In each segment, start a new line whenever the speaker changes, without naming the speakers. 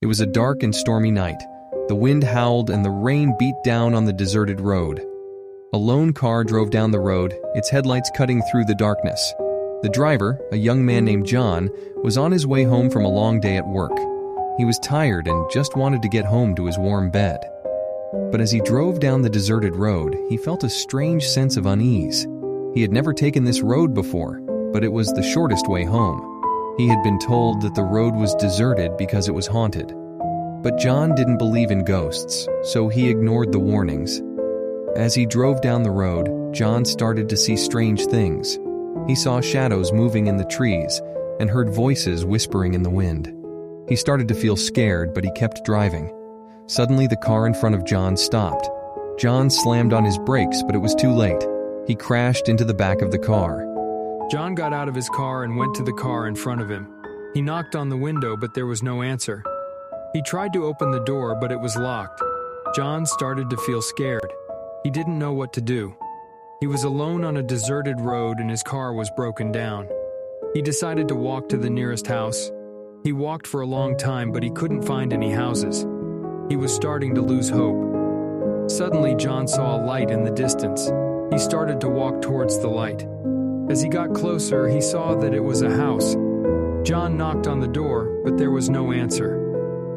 It was a dark and stormy night. The wind howled and the rain beat down on the deserted road. A lone car drove down the road, its headlights cutting through the darkness. The driver, a young man named John, was on his way home from a long day at work. He was tired and just wanted to get home to his warm bed. But as he drove down the deserted road, he felt a strange sense of unease. He had never taken this road before, but it was the shortest way home. He had been told that the road was deserted because it was haunted. But John didn't believe in ghosts, so he ignored the warnings. As he drove down the road, John started to see strange things. He saw shadows moving in the trees and heard voices whispering in the wind. He started to feel scared, but he kept driving. Suddenly, the car in front of John stopped. John slammed on his brakes, but it was too late. He crashed into the back of the car.
John got out of his car and went to the car in front of him. He knocked on the window, but there was no answer. He tried to open the door, but it was locked. John started to feel scared. He didn't know what to do. He was alone on a deserted road and his car was broken down. He decided to walk to the nearest house. He walked for a long time, but he couldn't find any houses. He was starting to lose hope. Suddenly, John saw a light in the distance. He started to walk towards the light. As he got closer, he saw that it was a house. John knocked on the door, but there was no answer.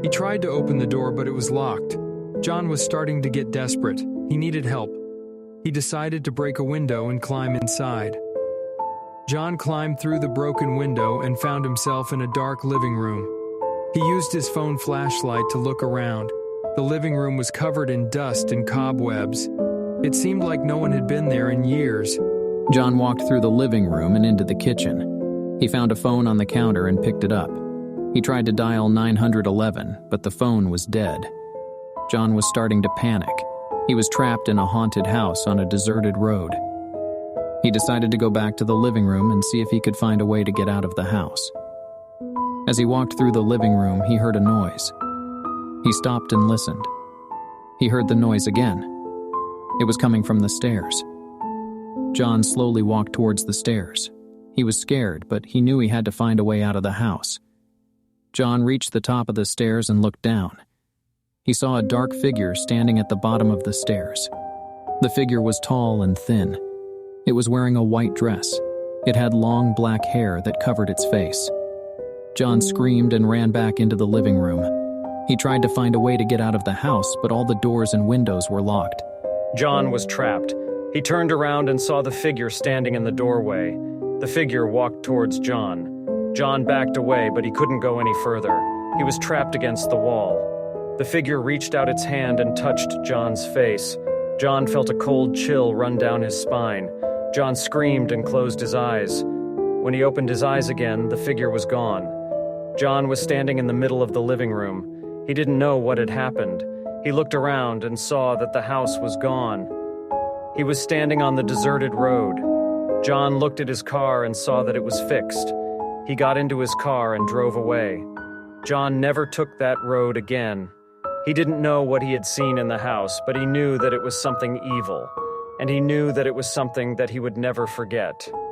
He tried to open the door, but it was locked. John was starting to get desperate. He needed help. He decided to break a window and climb inside. John climbed through the broken window and found himself in a dark living room. He used his phone flashlight to look around. The living room was covered in dust and cobwebs. It seemed like no one had been there in years.
John walked through the living room and into the kitchen. He found a phone on the counter and picked it up. He tried to dial 911, but the phone was dead. John was starting to panic. He was trapped in a haunted house on a deserted road. He decided to go back to the living room and see if he could find a way to get out of the house. As he walked through the living room, he heard a noise. He stopped and listened. He heard the noise again. It was coming from the stairs. John slowly walked towards the stairs. He was scared, but he knew he had to find a way out of the house. John reached the top of the stairs and looked down. He saw a dark figure standing at the bottom of the stairs. The figure was tall and thin. It was wearing a white dress. It had long black hair that covered its face. John screamed and ran back into the living room. He tried to find a way to get out of the house, but all the doors and windows were locked.
John was trapped. He turned around and saw the figure standing in the doorway. The figure walked towards John. John backed away, but he couldn't go any further. He was trapped against the wall. The figure reached out its hand and touched John's face. John felt a cold chill run down his spine. John screamed and closed his eyes. When he opened his eyes again, the figure was gone. John was standing in the middle of the living room. He didn't know what had happened. He looked around and saw that the house was gone. He was standing on the deserted road. John looked at his car and saw that it was fixed. He got into his car and drove away. John never took that road again. He didn't know what he had seen in the house, but he knew that it was something evil, and he knew that it was something that he would never forget.